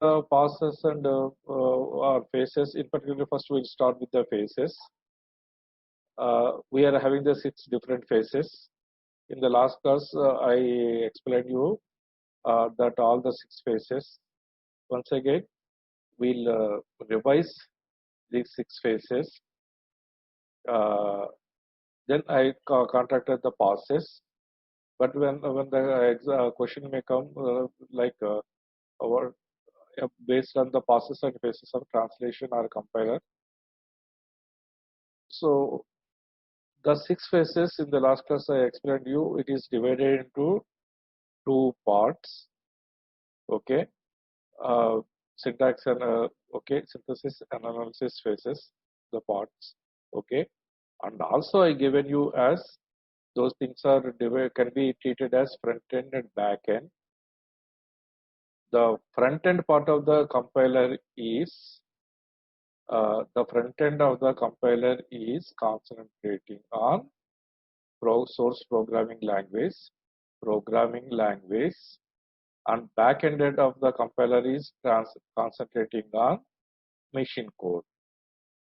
passes and or phases. In particular, first we'll start with the phases. We are having the 6 different phases. In the last class, I explained you that all the 6 phases. Once again, we'll revise these 6 phases. Then I contracted the passes. But when the question may come based on the passes and phases of translation or compiler. So the 6 phases in the last class I explained you, it is divided into 2 parts. Okay, syntax and synthesis and analysis phases, the parts. Okay, and also I given you as those things are can be treated as front end and back end. The front end part of the compiler is concentrating on source programming language, and back end of the compiler is concentrating on machine code.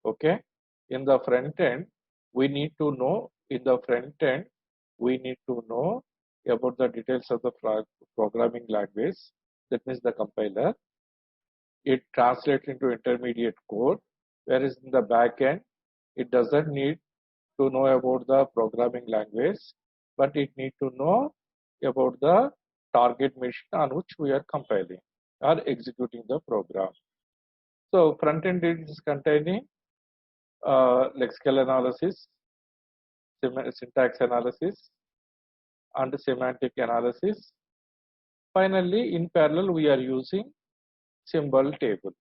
Okay, in the front end, we need to know about the details of the programming language. That means the compiler. It translates into intermediate code, whereas in the back end, it doesn't need to know about the programming language, but it need to know about the target machine on which we are compiling or executing the program. So front end is containing lexical analysis, syntax analysis, and semantic analysis. Finally, in parallel, we are using symbol table.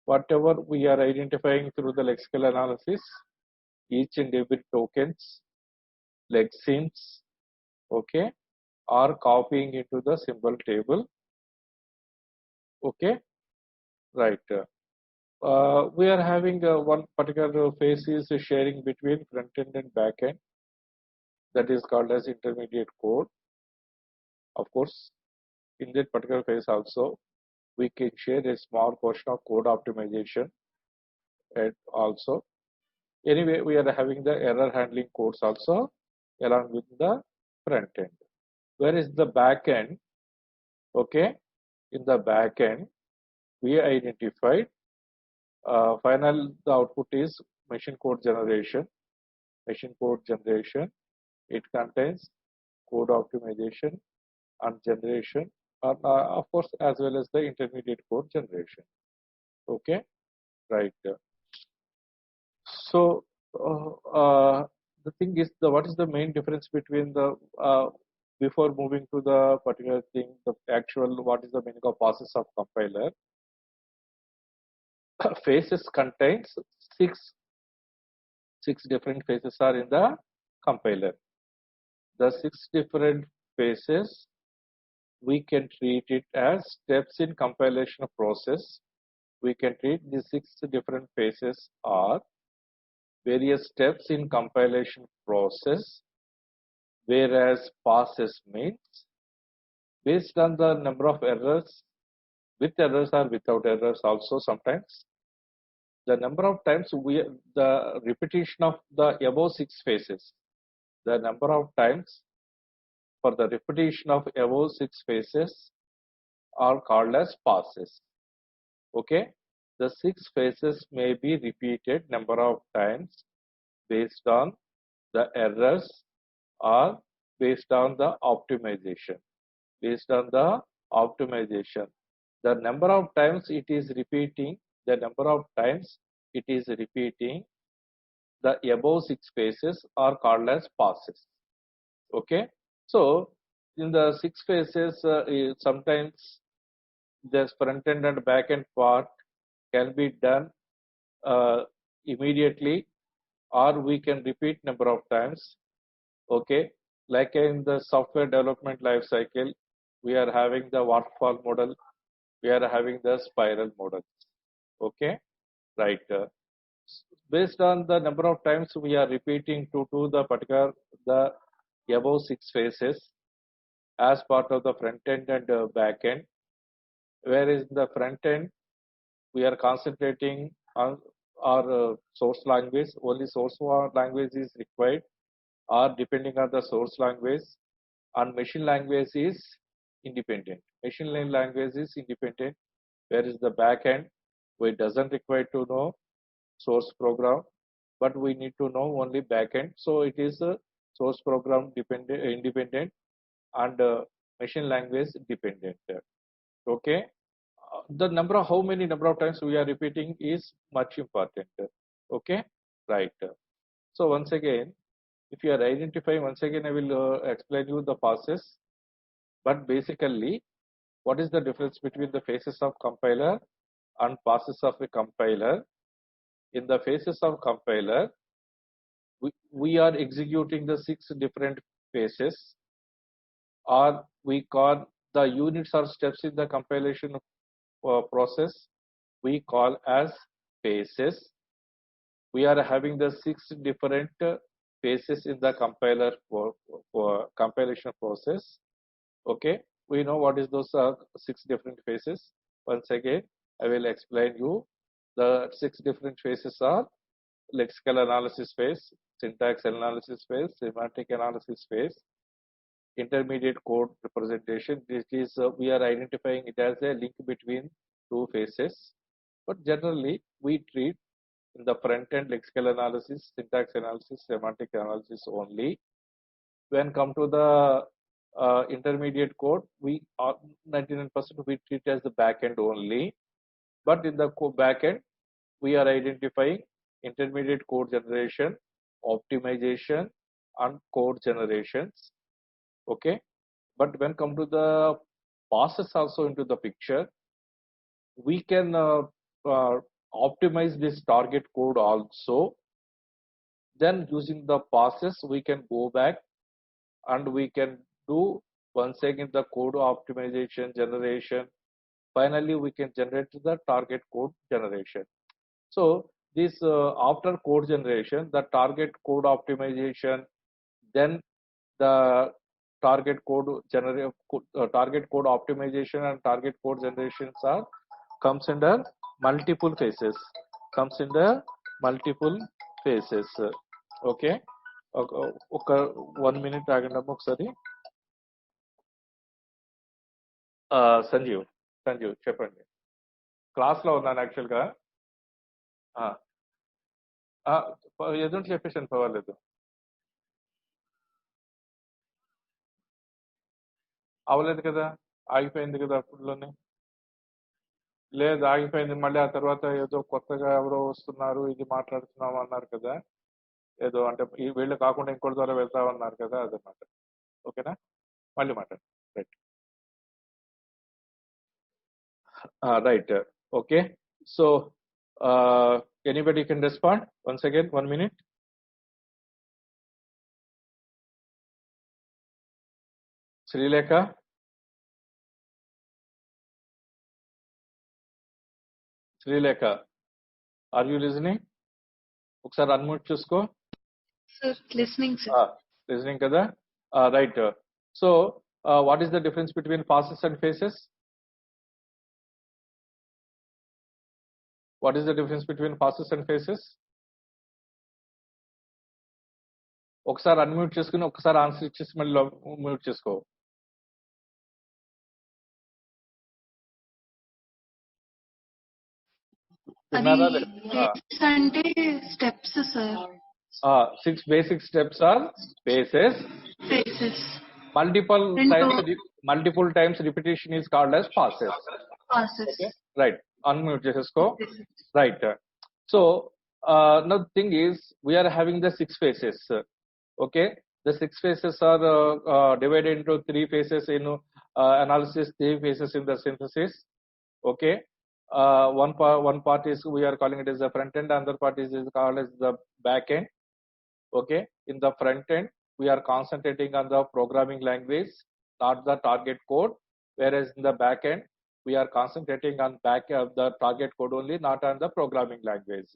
Whatever we are identifying through the lexical analysis, each and every tokens, lexemes, okay, are copying into the symbol table. Okay, right. We are having one particular phase is sharing between front end and back end. That is called as intermediate code. Of course, in that particular phase also, we can share a small portion of code optimization and also. Anyway, we are having the error handling codes also along with the front end. Where is the back end? Okay, in the back end, we identified the output is machine code generation. It contains code optimization and generation, of course, as well as the intermediate code generation. Okay, right. So the thing is, what is the main difference between the before moving to the particular thing, the actual what is the meaning of process of compiler? Phases contains six different phases are in the compiler. The 6 different phases, we can treat it as steps in compilation process. We can treat the 6 different phases are various steps in compilation process, whereas passes means based on the number of errors, with errors or without errors also sometimes, the number of times the repetition of the above 6 phases, the number of times for the repetition of above 6 phases are called as passes. Okay, the 6 phases may be repeated number of times based on the errors or based on the optimization. The number of times it is repeating, the above 6 phases are called as passes. Okay, so in the 6 phases, sometimes the front end and back end part can be done immediately, or we can repeat number of times. Okay, like in the software development life cycle, we are having the waterfall model, we are having the spiral model. Okay, right. Based on the number of times we are repeating to the above 6 phases as part of the front end and back end, whereas in the front end, we are concentrating on our source language. Only source language is required, or depending on the source language, and machine language is independent. Machine learning language is independent, whereas the back end, we doesn't require to know source program, but we need to know only backend. So it is a source program independent, and machine language dependent. Okay, the number of how many number of times we are repeating is much important. Okay, right. So once again, if you are identifying, once again I will explain you the process. But basically, what is the difference between the phases of compiler and process of a compiler? In the phases of compiler, we are executing the 6 different phases, or we call the units or steps in the compilation process, we call as phases. We are having the 6 different phases in the compiler for compilation process. Okay, we know what is those 6 different phases. Once again, I will explain you. The 6 different phases are lexical analysis phase, syntax analysis phase, semantic analysis phase, intermediate code representation. This is we are identifying it as a link between 2 phases, but generally we treat in the front end lexical analysis, syntax analysis, semantic analysis only. When come to the intermediate code, we are 99% we treat as the back end only, but in the back end we are identifying intermediate code generation, optimization, and code generations. Okay, but when come to the process also into the picture, we can optimize this target code also. Then using the process, we can go back and we can do once again the code optimization generation. Finally, we can generate the target code generation. So this after code generation, the target code optimization, then the target code target code optimization and target code generations are comes under multiple phases. Comes in the multiple phases. Okay. ఒక 1 minute ఆగండి ఒకసారి. సంజీవ్ చెప్పండి. క్లాస్లో ఉన్నాను యాక్చువల్గా. ఎదురు చెప్పేసాను, పర్వాలేదు. అవ్వలేదు కదా, ఆగిపోయింది కదా అప్పుడులోనే. లేదు, ఆగిపోయింది. మళ్ళీ ఆ తర్వాత ఏదో కొత్తగా ఎవరో వస్తున్నారు, ఇది మాట్లాడుతున్నాం అన్నారు కదా, ఏదో అంటే ఈ వీళ్ళు కాకుండా ఇంకోటి ద్వారా వెళ్తామన్నారు కదా, అదనమాట. ఓకేనా, మళ్ళీ మాట్లాడు. Right. Okay, so anybody can respond once again, 1 minute. Srilekha, are you listening? ఒకసారి అన్మ్యూట్ చూసుకో. Sir, listening, sir. Listening kada. Right. So what is the difference between phases and phases? What is the difference between phases and phases? ఒకసారి unmute చేసుకుని ఒకసారి answer ఇచ్చేసి మళ్ళీ mute చేసుకో. అంటే steps sir. 6 basic steps are phases. Multiple times repetition is called as phases. Okay? Right. Unmute chesesko. Right. So now the thing is, we are having the 6 phases. Okay, the 6 phases are divided into 3 phases in analysis, 3 phases in the synthesis. Okay, one part is we are calling it as the front end, another part is called as the back end. Okay, in the front end we are concentrating on the programming language, not the target code, whereas in the back end we are concentrating on the target code only, not on the programming language.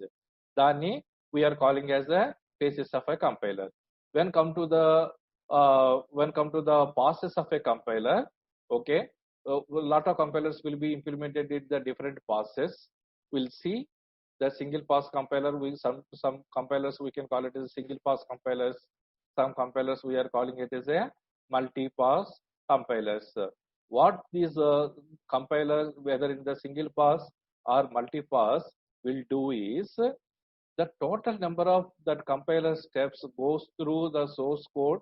Dani we are calling as the phases of a compiler. When come to the process of a compiler, okay, A lot of compilers will be implemented in the different passes. We'll see the single pass compiler. Some compilers we can call it as single pass compilers. Some compilers we are calling it as a multi-pass compilers. What these compilers, whether in the single pass or multi-pass, will do is the total number of that compiler steps goes through the source code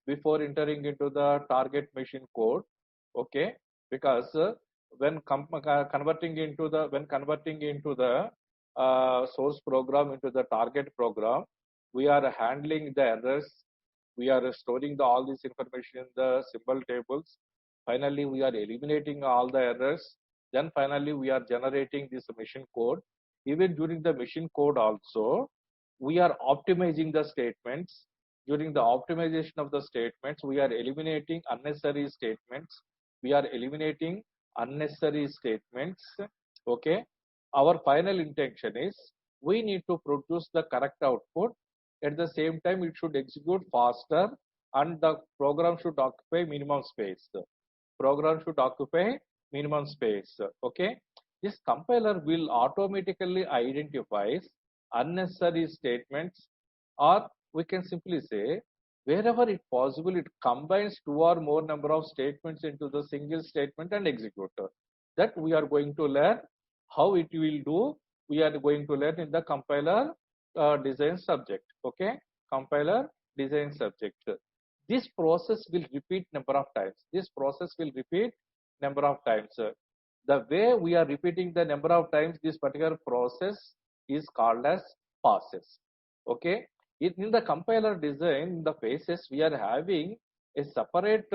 before entering into the target machine code. Okay, because when converting into the source program into the target program, we are handling the errors. We are storing all this information in the symbol tables. Finally, we are eliminating all the errors. Then finally, we are generating this machine code. Even during the machine code also, we are optimizing the statements. During the optimization of the statements, we are eliminating unnecessary statements. We are eliminating unnecessary statements. Okay. Our final intention is we need to produce the correct output. At the same time, it should execute faster and the program should occupy minimum space. Program should occupy minimum space. Okay. This compiler will automatically identify unnecessary statements, or we can simply say wherever it possible, it combines two or more number of statements into the single statement and executor. That we are going to learn how it will do. We are going to learn in the compiler design subject. Okay, compiler design subject. This process will repeat number of times. This process will repeat number of times. The way we are repeating the number of times this particular process is called as passes. Okay, in the compiler design, the phases we are having a separate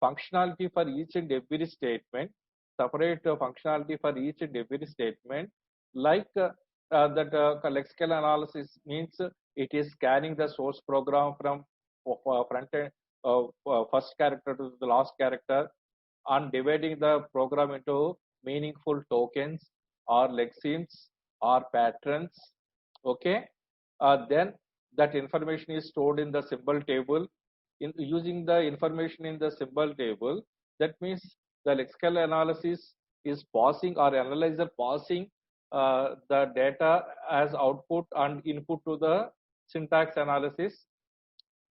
functionality for each and every statement. Separate functionality for each and every statement, like that lexical analysis means it is scanning the source program from front end, first character to the last character, and dividing the program into meaningful tokens or lexemes or patterns. Okay, then that information is stored in the symbol table. Using the information in the symbol table, that means the lexical analysis is passing, or analyzer passing the data as output and input to the syntax analysis.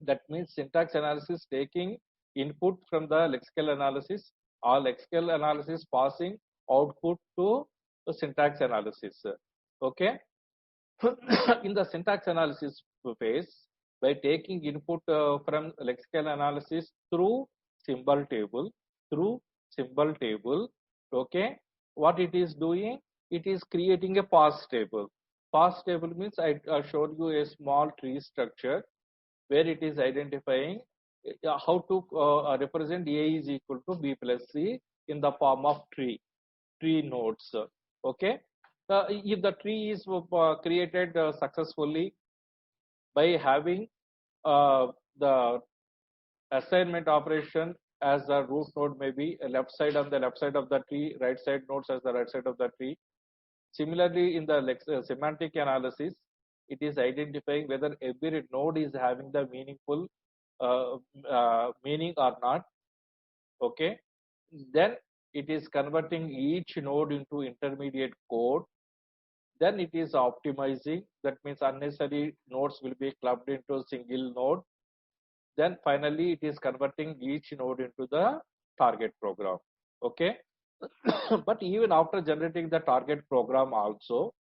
That means syntax analysis taking input from the lexical analysis, or lexical analysis passing output to the syntax analysis. Okay. In the syntax analysis phase, by taking input from lexical analysis through symbol table, okay, what it is doing, it is creating a pass table. Pass table means I showed you a small tree structure where it is identifying how to represent A is equal to B plus C in the form of tree nodes. Okay, if the tree is created successfully by having the assignment operation as the root node, may be left side on the left side of the tree, right side nodes as the right side of the tree. Similarly, in the semantic analysis, it is identifying whether every node is having the meaningful meaning or not. Okay, then it is converting each node into intermediate code. Then it is optimizing. That means unnecessary nodes will be clubbed into a single node. Then finally, it is converting each node into the target program. Okay. But even after generating the target program also,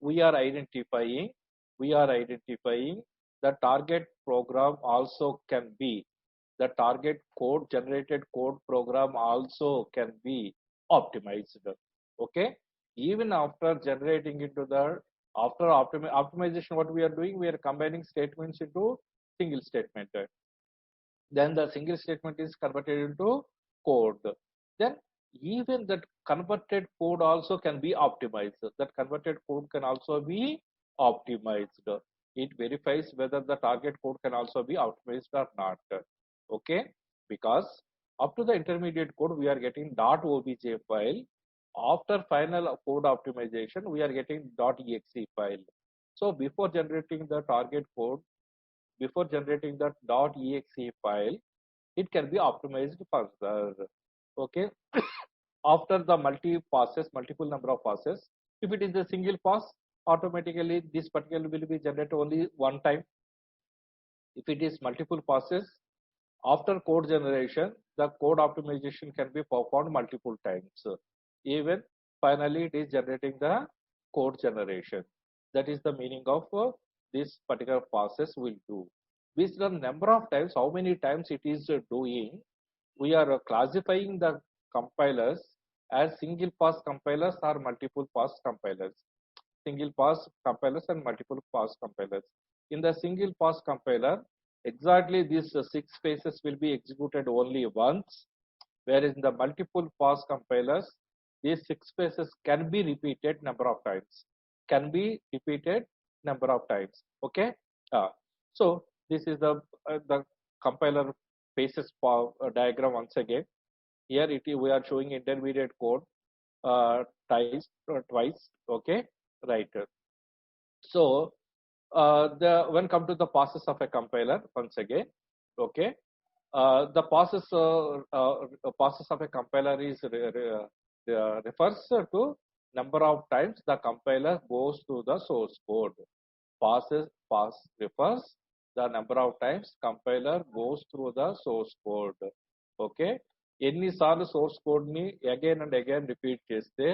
we are identifying the target program also can be, the target code, generated code program also can be optimized. Okay, even after generating into the, after optimization, what we are doing, we are combining statements into single statement. Then the single statement is converted into code. Then even that converted code also can be optimized. That converted code can also be optimized. It verifies whether the target code can also be optimized or not. Okay, because up to the intermediate code we are getting .obj file. After final code optimization, we are getting .exe file. So before generating the target code, before generating that .exe file, it can be optimized further. Okay. After the multiple number of passes, if it is a single pass, automatically this particular will be generated only one time. If it is multiple passes, after code generation, the code optimization can be performed multiple times. Even finally, it is generating the code generation. That is the meaning of this particular process will do. Based on number of times, how many times it is doing, we are classifying the compilers as single pass compilers or multiple pass compilers. Single pass compilers and multiple pass compilers. In the single pass compiler, exactly these 6 phases will be executed only once, whereas in the multiple pass compilers, these 6 phases can be repeated number of times. Can be repeated number of times. Okay. So this is the compiler phases diagram once again. Here we are showing intermediate code twice. Okay. Right. So when come to the process of a compiler once again, okay, the process of a compiler is refers to number of times the compiler goes to the source code. Pass refers the number of times compiler goes through the source code. Okay, ఎన్నిసార్లు source code ని again and again repeat చేస్తే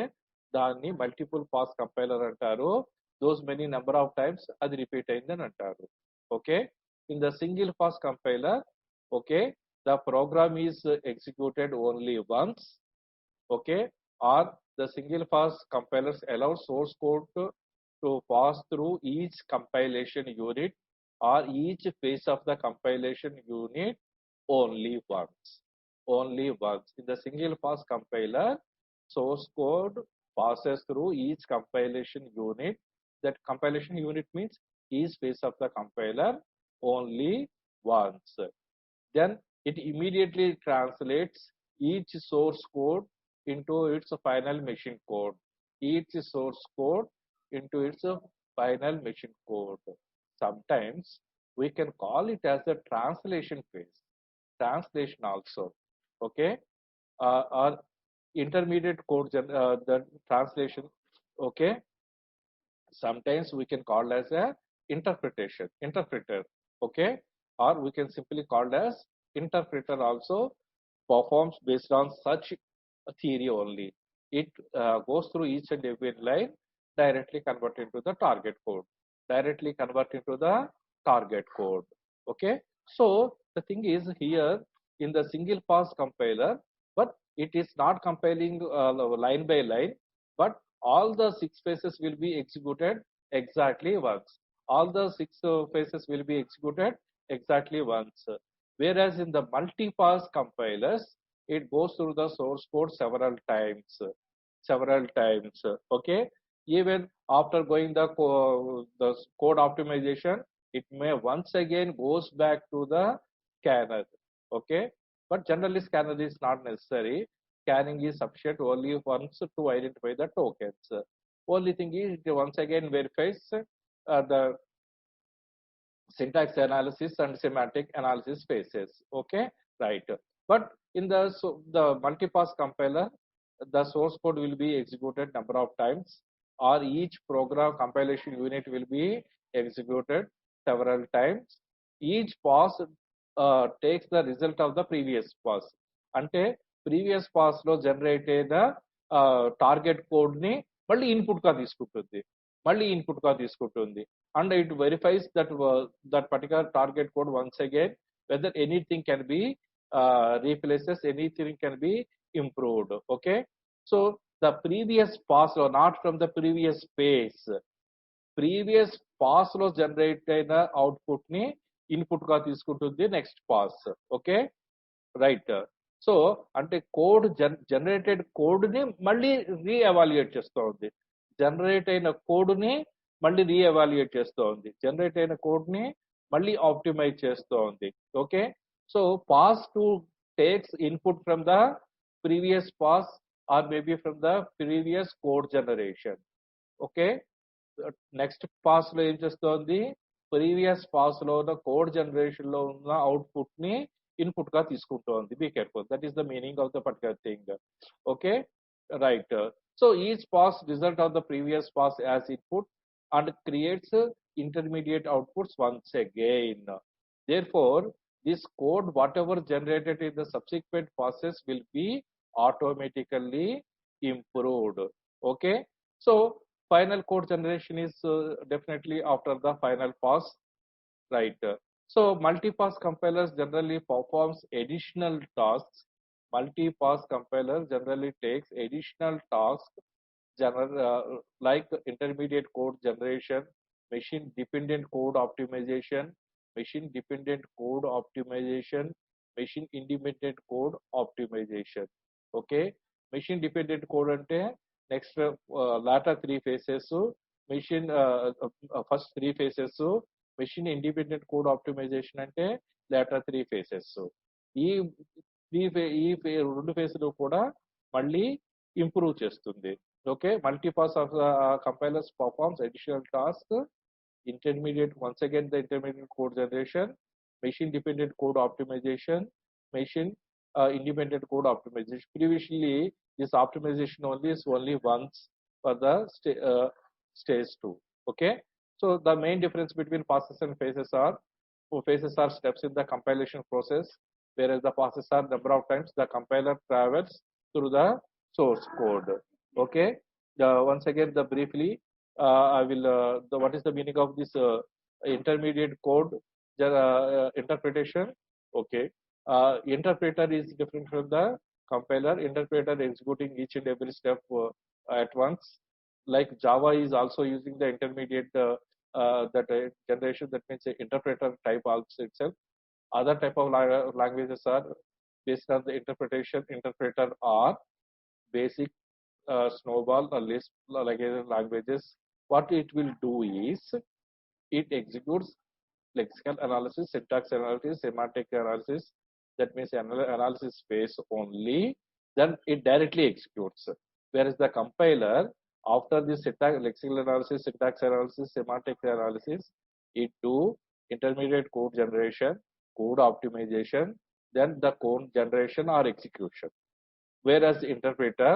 దాన్ని multiple pass compiler అంటారు. those many number of times అది repeat అయిందని అంటారు. Okay, in the single pass compiler, okay, the program is executed only once. Okay, or the single pass compilers allow source code to pass through each compilation unit or each phase of the compilation unit only once. Only once. In the single pass compiler, source code passes through each compilation unit. That compilation unit means each phase of the compiler only once. Then it immediately translates each source code into its final machine code. Each source code into its final machine code. Sometimes we can call it as the translation phase. Translation also. Okay, or intermediate code the translation. Okay, sometimes we can call as a interpreter. Okay, or we can simply call as interpreter also performs based on such a theory only. It goes through each and every line, directly convert into the target code. Okay, so the thing is here in the single pass compiler, but it is not compiling line by line, but all the 6 phases will be executed exactly once. All the 6 phases will be executed exactly once. Whereas in the multi-pass compilers, it goes through the source code several times. Okay, even after going the code optimization, it may once again goes back to the scanner. Okay, but generally scanner is not necessary. Scanning is sufficient only once to identify the tokens. Only thing is it once again verifies the syntax analysis and semantic analysis phases. Okay, right. But in the multipass compiler, the source code will be executed number of times, or each program compilation unit will be executed several times. Each pass takes the result of the previous pass. అంటే previous pass లో generate అయిన target code ని మళ్ళీ input గా తీసుకుంటుంది and it verifies that particular target code once again whether anything can be replaces, anything can be improved. Okay, so the previous pass లో, not from the previous phase, previous pass లో generate అయిన output ని input గా తీసుకుంటుంది next pass. Okay, right. So అంటే code generated code ని మళ్ళీ re-evaluate చేస్తూ ఉంది. జనరేట్ అయిన కోడ్ ని మళ్ళీ రీఎవాల్యుయేట్ చేస్తూ ఉంది. జనరేట్ అయిన కోడ్ ని మళ్ళీ ఆప్టిమైజ్ చేస్తూ ఉంది. Okay, so pass 2 takes input from the previous pass or maybe from the previous code generation. Okay, next pass లో ఏం చేస్తోంది, ప్రీవియస్ పాస్ లో ఉన్న కోడ్ జనరేషన్ లో ఉన్న అవుట్పుట్ ని ఇన్పుట్ గా తీసుకుంటోంది. Be careful, that is the meaning of the particular thing. Okay, right. So each pass result of the previous pass as input and creates intermediate outputs once again. Therefore, this code, whatever generated in the subsequent passes, will be automatically improved. Okay, so final code generation is definitely after the final pass, right? So multi-pass compilers generally performs additional tasks. Multi-pass compiler generally takes additional tasks, like intermediate code generation, machine dependent code optimization, machine dependent code optimization, machine independent code optimization. Okay, machine dependent code ante next latter three phases, machine first three phases, machine independent code optimization ante latter three phases. ఈ రెండు ఫేజ్లు కూడా మళ్ళీ improve చేస్తుంది. Okay, multipass of compilers performs additional task, intermediate, once again the intermediate code generation, machine dependent code optimization, machine independent code optimization. Previously this optimization only is only once for the stage 2. Okay, so the main difference between passes and phases are, phases are steps in the compilation process, whereas the passes are number of times the compiler travels through the source code. Okay, once again the briefly I will what is the meaning of this intermediate code interpretation. Okay, interpreter is different from the compiler. Interpreter executing each and every step at once, like Java is also using the intermediate that generation, that means interpreter type also itself. Other type of languages are based on the interpretation. Interpreter are basic, Snowball or Lisp like languages. What it will do is it executes lexical analysis, syntax analysis, semantic analysis. That means analysis phase only. Then it directly executes. Whereas the compiler, after this syntax, lexical analysis, syntax analysis, semantic analysis, it do intermediate code generation, code optimization, then the code generation or execution. Whereas interpreter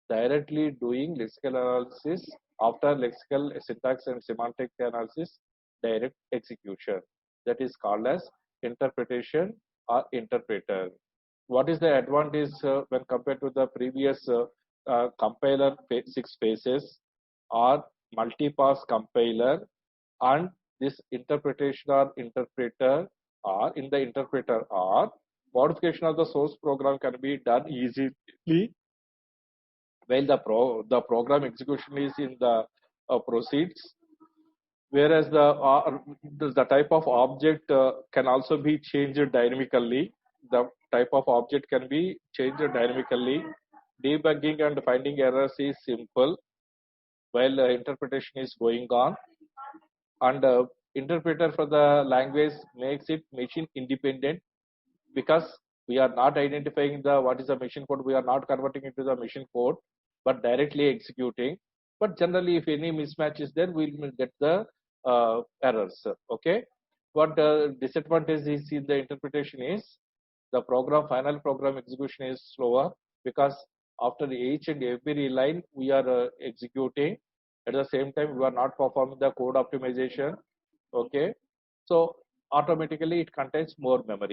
directly doing lexical analysis, after lexical, syntax and semantic analysis, direct execution. That is called as interpretation or interpreter. What is the advantage when compared to the previous compiler 6 phases or multi-pass compiler and this interpretation or interpreter, or in the interpreter or modification of the source program can be done easily while the program execution is in the proceeds, whereas the type of object can also be changed dynamically. The type of object can be changed dynamically. Debugging and finding errors is simple while interpretation is going on, and interpreter for the language makes it machine independent, because we are not identifying the what is the machine code, we are not converting into the machine code but directly executing. But generally if any mismatch is there, we will get the errors. Okay, what disadvantage is in the interpretation is the final program execution is slower, because after each and every line we are executing, at the same time we are not performing the code optimization. Okay, so automatically it contains more memory.